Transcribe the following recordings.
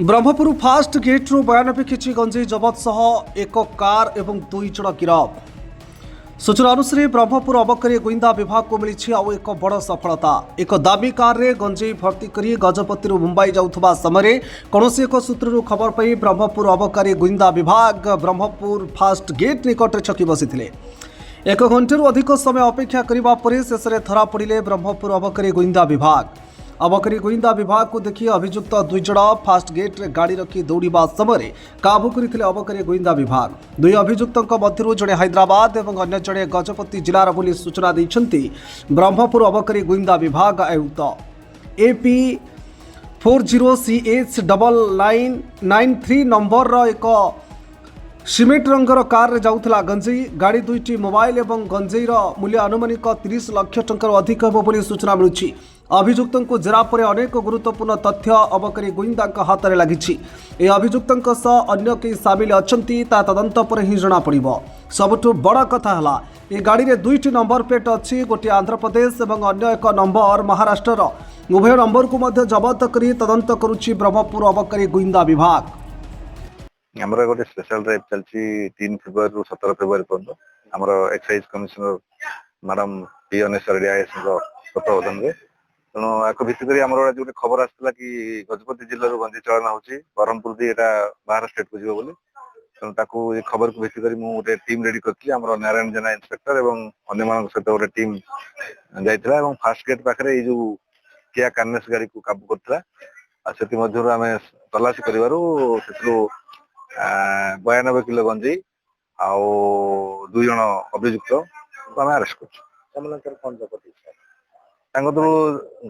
Brahmapur fast गेट्रु 92 KG गंजेई जबत सह एक car एवं 2 जन गिरफ। सूचना अनुसार ब्रह्मपुर अबकारी गुइंदा विभाग को मिली आउ एक बड़ सफलता। एक दाबी कार रे गंजेई भर्ती करी गजपति मुंबई जाउथबा समय कौनसी एक सूत्रु खबर पाई ब्रह्मपुर अबकारी गुइंदा विभाग ब्रह्मपुर फास्ट गेट निकट छकी बसी। एक घंटे अधिक समय अपेक्षा करने पर शेष में धरा पड़े ब्रह्मपुर अबकारी गुइंदा विभाग। अबकारी गुइंदा विभाग को देखि अभियुक्त 2 जन फास्ट गेट रे गाड़ी रखी दौड़ा समय काबू करते अबकारी गुइंदा विभाग। 2 अभियुक्तों मध्य जड़े हैदराबाद और अन्य जड़े गजपति जिलार बोली सूचना देते ब्रह्मपुर अबकारी गुइंदा विभाग आयुक्त AP 40CH 9993 नंबर एक सिमेंट रंगर कार रे जाउथला गंजेई गाड़ी 2टी मोबाइल एवं गंजेईर मूल्य अनुमानिक 30 लाख टंका अधिक हेबो बोली सूचना मिलुछि। अभियुक्तों को जेरा पर अनेक गुरुत्वपूर्ण तथ्य अबकारी गुइंदा हाथ में लगी। अभियुक्तों सह अन्य कई सामिल अच्छी तदंत पर ही जना पड़िबो। सबुठु बड़ कथा हला ए गाड़ी रे 2टी नंबर प्लेट अच्छी, गोटे आंध्र प्रदेश और अन्य एक नंबर महाराष्ट्र। उभय नंबर को मध्य जबत करी तदंत करुछि ब्रह्मपुर अबकारी गुइंदा विभाग। हमारा गोटे स्पेशल ड्राइव चलती 3 फेब्रुआरी रु 17 फेब्रुआरी पर्यंत हमारा excise commissioner madam P Aneshwari IAS तत्वावधान में तेणु आपको भित्तिक आमर जो खबर आसाला कि गजपति जिलूर गंजेई चलन होची ब्रह्मपुर दी एटा बाहर स्टेट को जीव बोली तेणु ताकू ये खबर को भित्तिक गोटे टीम रेडी करती नारायण जेना इंस्पेक्टर और अन्य सहित गोटे टीम जाइथिला फास्ट गेट पाखे जो किया कार्नेस गाड़ी को काबू करथिला से आम तलाशी कर 92 किलो गंजेई आउ 2 जन अभियुक्त आम अरेस्ट कर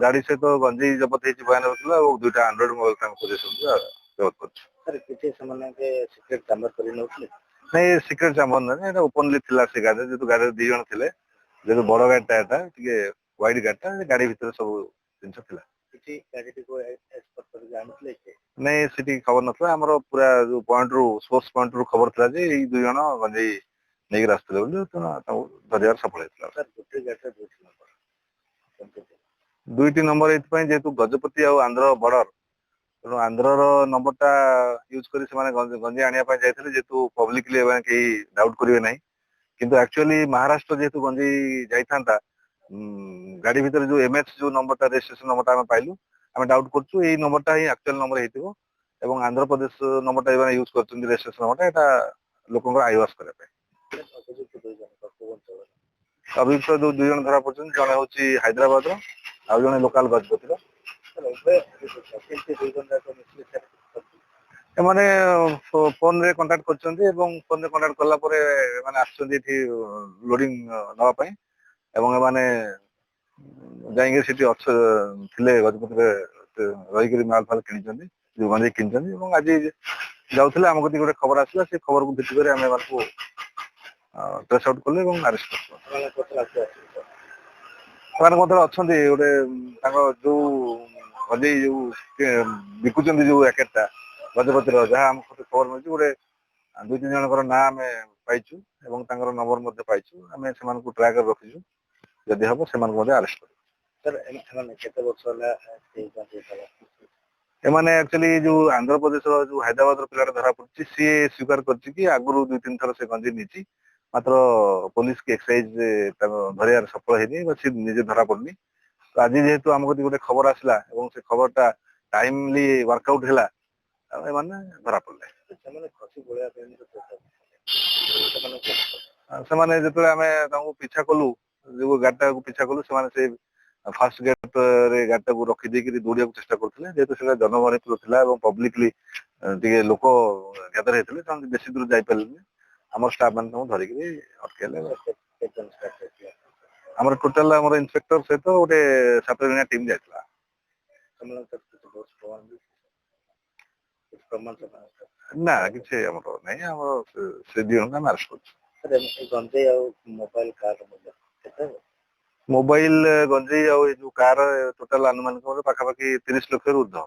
गाड़ी सहित गंजेई जबत हो 92 किलो और 2टा एंड्रॉइड मोबाइल जबत कर सिक्रेट चांबर ना ओपनली थिला से गाड़ी जो गाड़ी 2 जन थे जो बड़ गाड़ीटा वाइड गाड़ीटा गाड़ी भितर सब जिनस थिला नहीं सीटी खबर नथला हमरो पूरा जो पॉइंट रू सोर्स पॉइंट रू खबर थला जे ई 2 जन गंजेई नेगी रास्ते बोली तो धरियार सफल हेतला सर गोटे गाटा दुईटी नंबर एथि जेतु गजपति और आंध्र बॉर्डर तेणु आंध्र नंबरटा यूज करी से माने गंजेई आनिया पाई जायथिले जेतु पब्लिकली माने के डाउट करिवे नाही किंतु एक्चुअली महाराष्ट्र जेतु गंजेई जाइथांता गाड़ी भीतर जो MH जो नंबरटा रजिस्ट्रेशन नंबरटा हम पाइलु आम डाउट करछु ए नंबरटा ही एक्चुअल नंबर हेतिबो एवं आंध्र प्रदेश नंबरटा एबा यूज करछन रजिस्ट्रेशन नंबरटा एटा लोकंकर आईवास करे पे अभियुक्त जो 2 जन धरा पड़छन जने होची हैदराबाद रो आ जने लोकल गजपति रो माने फोन रे कांटेक्ट करछन एवं फोन रे कांटेक्ट करला परे माने आछन एठी लोडिंग नवा पई एवं माने जाइए सिटी थिले गजपति रही माल फाल किनी जो गंजेई किनी आज जाऊे आम कति गोटे खबर आसला से खबर को भित्ति आम को ट्रेस आउट कले अरेस्ट अच्छा गोटे जो गंजेई जो बिकुचंदी जो रैकेटा गजपति जहाँ आम खबर मिली गोटे 2-3 जन ना आम पाइचु नंबर पाइचु आम से ट्रैक रखीचु जदि हम से अरेस्ट एमाने एक्चुअली जो आंध्र प्रदेश जो हैदराबाद पिला धरा पड़ी सी स्वीकार कर आगु 2-3 थर से गंजेई नीची मात्र पुलिस की एक्साइज धरियार सफल है निजे धरा पड़नी तो आज जेहेतु आम गोटे खबर आसला से खबरटा टाइमली वर्कआउट है धरा पड़े से आम पीछा कलु जो गाड़ीटा को पीछा कलु से फास्ट गेट रे गाड़ीटा को रखी देकी दौड़िया चेष्टा करते जेहेतु से जनगणित था पब्लिकली टे लोक गैदर होते बेसी दूर जापारे आम स्टाफ मैंने धरिकी अटकेले आम टोटाल आम इन्स्पेक्टर सहित गोटे 7 जणिया टीम जाइला ना किसी से 2 जन अरेस्ट कर मोबाइल गंजेई जो कार टोटाल अनुमानिक पाखापाखि 30 लाख ऊर्ध्व।